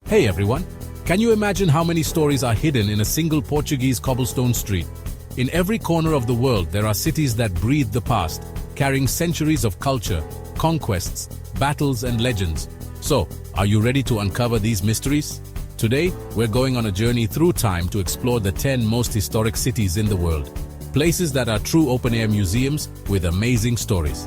Hey everyone, can you imagine how many stories are hidden in a single Portuguese cobblestone street? In every corner of the world there are cities that breathe the past, carrying centuries of culture, conquests, battles and legends. So, are you ready to uncover these mysteries? Today, we're going on a journey through time to explore the 10 most historic cities in the world. Places that are true open-air museums with amazing stories.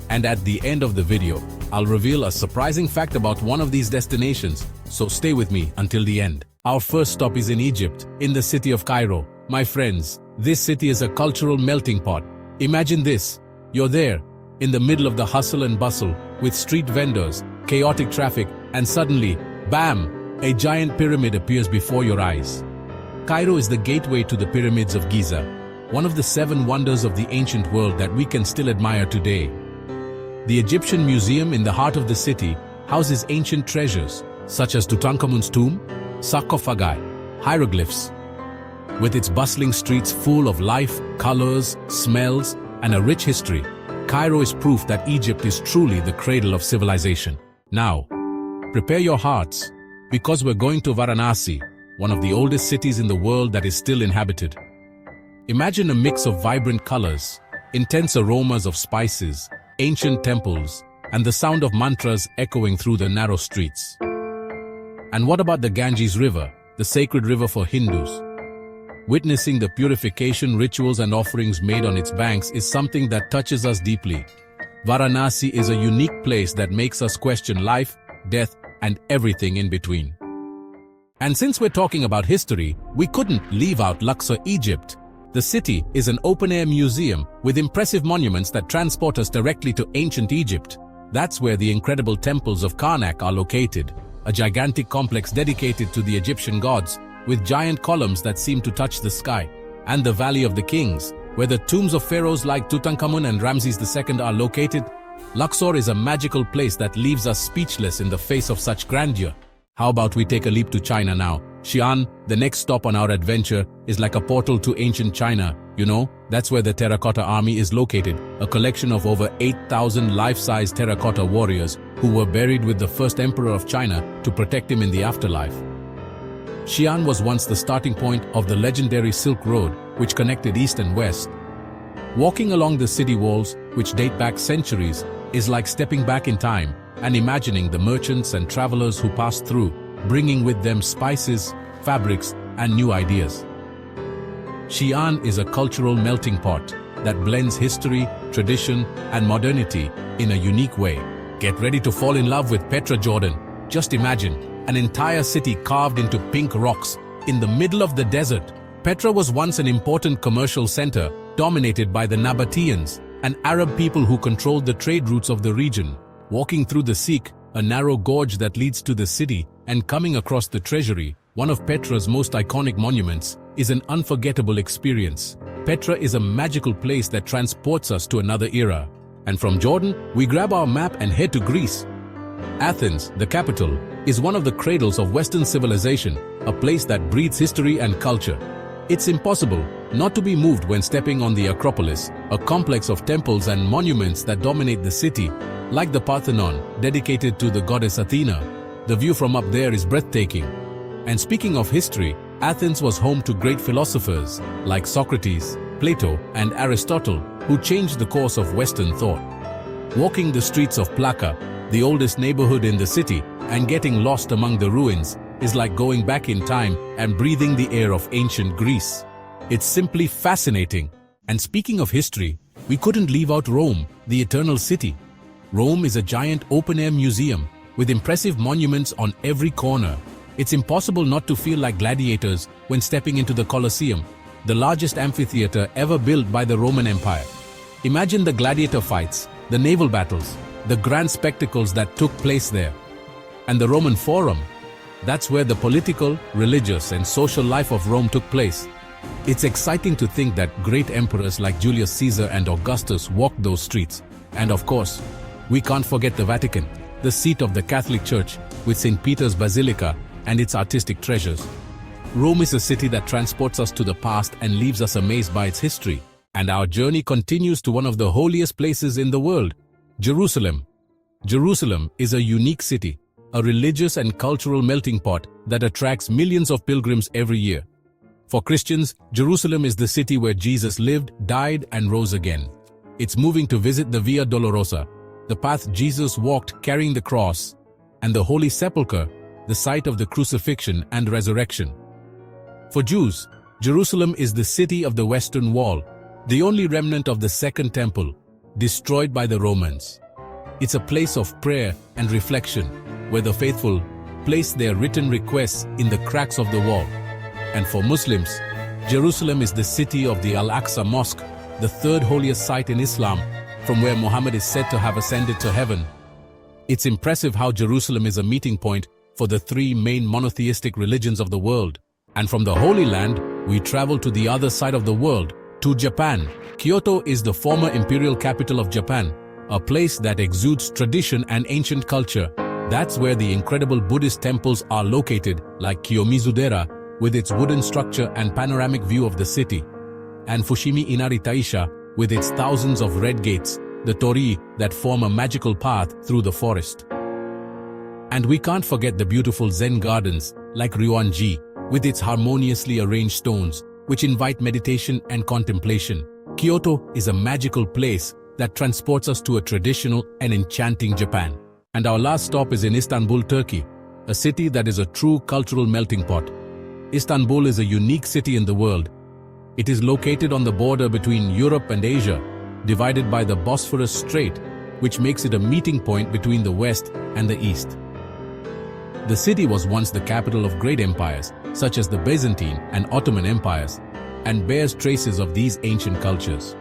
And at the end of the video, I'll reveal a surprising fact about one of these destinations, so stay with me until the end. Our first stop is in Egypt, in the city of Cairo. My friends, this city is a cultural melting pot. Imagine this, you're there, in the middle of the hustle and bustle, with street vendors, chaotic traffic, and suddenly, bam, a giant pyramid appears before your eyes. Cairo is the gateway to the Pyramids of Giza, one of the 7 wonders of the ancient world that we can still admire today. The Egyptian Museum in the heart of the city houses ancient treasures, such as Tutankhamun's tomb, sarcophagi, hieroglyphs. With its bustling streets full of life, colors, smells, and a rich history, Cairo is proof that Egypt is truly the cradle of civilization. Now, prepare your hearts, because we're going to Varanasi, one of the oldest cities in the world that is still inhabited. Imagine a mix of vibrant colors, intense aromas of spices, ancient temples, and the sound of mantras echoing through the narrow streets. And what about the Ganges River, the sacred river for Hindus? Witnessing the purification rituals and offerings made on its banks is something that touches us deeply. Varanasi is a unique place that makes us question life, death, and everything in between. And since we're talking about history, we couldn't leave out Luxor, Egypt. The city is an open-air museum with impressive monuments that transport us directly to ancient Egypt. That's where the incredible temples of Karnak are located, a gigantic complex dedicated to the Egyptian gods, with giant columns that seem to touch the sky. And the Valley of the Kings, where the tombs of pharaohs like Tutankhamun and Ramses II are located. Luxor is a magical place that leaves us speechless in the face of such grandeur. How about we take a leap to China now? Xi'an, the next stop on our adventure, is like a portal to ancient China. You know, that's where the Terracotta Army is located, a collection of over 8,000 life-size terracotta warriors who were buried with the first emperor of China to protect him in the afterlife. Xi'an was once the starting point of the legendary Silk Road, which connected east and west. Walking along the city walls, which date back centuries, is like stepping back in time and imagining the merchants and travelers who passed through, bringing with them spices, fabrics, and new ideas. Xi'an is a cultural melting pot that blends history, tradition, and modernity in a unique way. Get ready to fall in love with Petra, Jordan. Just imagine, an entire city carved into pink rocks in the middle of the desert. Petra was once an important commercial center dominated by the Nabateans, an Arab people who controlled the trade routes of the region. Walking through the Sikh, a narrow gorge that leads to the city, and coming across the treasury, one of Petra's most iconic monuments, is an unforgettable experience. Petra is a magical place that transports us to another era. And from Jordan, we grab our map and head to Greece. Athens, the capital, is one of the cradles of Western civilization, a place that breathes history and culture. It's impossible not to be moved when stepping on the Acropolis, a complex of temples and monuments that dominate the city, like the Parthenon, dedicated to the goddess Athena. The view from up there is breathtaking. And speaking of history, Athens was home to great philosophers like Socrates, Plato, and Aristotle, who changed the course of Western thought. Walking the streets of Plaka, the oldest neighborhood in the city, and getting lost among the ruins is like going back in time and breathing the air of ancient Greece. It's simply fascinating. And speaking of history, we couldn't leave out Rome, the eternal city. Rome is a giant open-air museum with impressive monuments on every corner. It's impossible not to feel like gladiators when stepping into the Colosseum, the largest amphitheater ever built by the Roman Empire. Imagine the gladiator fights, the naval battles, the grand spectacles that took place there. And the Roman Forum, that's where the political, religious, and social life of Rome took place. It's exciting to think that great emperors like Julius Caesar and Augustus walked those streets. And of course, we can't forget the Vatican, the seat of the Catholic Church, with St. Peter's Basilica and its artistic treasures. Rome is a city that transports us to the past and leaves us amazed by its history. And our journey continues to one of the holiest places in the world, Jerusalem. Jerusalem is a unique city. a religious and cultural melting pot that attracts millions of pilgrims every year. For Christians, Jerusalem is the city where Jesus lived, died, and rose again. It's moving to visit the Via Dolorosa, the path Jesus walked carrying the cross, and the Holy Sepulchre, the site of the crucifixion and resurrection. For Jews, Jerusalem is the city of the Western Wall, the only remnant of the Second Temple, destroyed by the Romans. It's a place of prayer and reflection, where the faithful place their written requests in the cracks of the wall. And for Muslims, Jerusalem is the city of the Al-Aqsa Mosque, the third holiest site in Islam, from where Muhammad is said to have ascended to heaven. It's impressive how Jerusalem is a meeting point for the three main monotheistic religions of the world. And from the Holy Land, we travel to the other side of the world, to Japan. Kyoto is the former imperial capital of Japan, a place that exudes tradition and ancient culture. That's where the incredible Buddhist temples are located, like Kiyomizu-dera, with its wooden structure and panoramic view of the city, and Fushimi Inari Taisha, with its thousands of red gates, the torii that form a magical path through the forest. And we can't forget the beautiful Zen gardens, like Ryuan-ji, with its harmoniously arranged stones, which invite meditation and contemplation. Kyoto is a magical place that transports us to a traditional and enchanting Japan. And our last stop is in Istanbul, Turkey, a city that is a true cultural melting pot. Istanbul is a unique city in the world. It is located on the border between Europe and Asia, divided by the Bosphorus Strait, which makes it a meeting point between the West and the East. The city was once the capital of great empires, such as the Byzantine and Ottoman empires, and bears traces of these ancient cultures.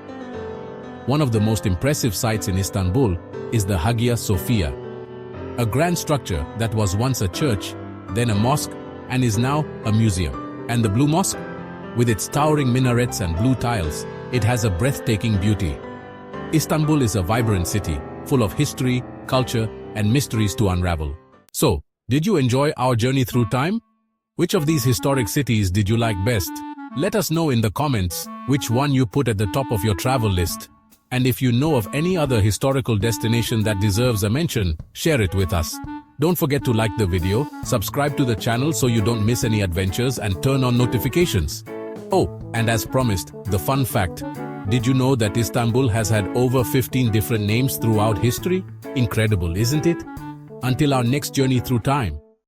One of the most impressive sights in Istanbul is the Hagia Sophia, a grand structure that was once a church, then a mosque, and is now a museum. And the Blue Mosque? With its towering minarets and blue tiles, it has a breathtaking beauty. Istanbul is a vibrant city, full of history, culture, and mysteries to unravel. So, did you enjoy our journey through time? Which of these historic cities did you like best? Let us know in the comments which one you put at the top of your travel list. And if you know of any other historical destination that deserves a mention, share it with us. Don't forget to like the video, subscribe to the channel so you don't miss any adventures, and turn on notifications. Oh, and as promised, the fun fact. Did you know that Istanbul has had over 15 different names throughout history? Incredible, isn't it? Until our next journey through time.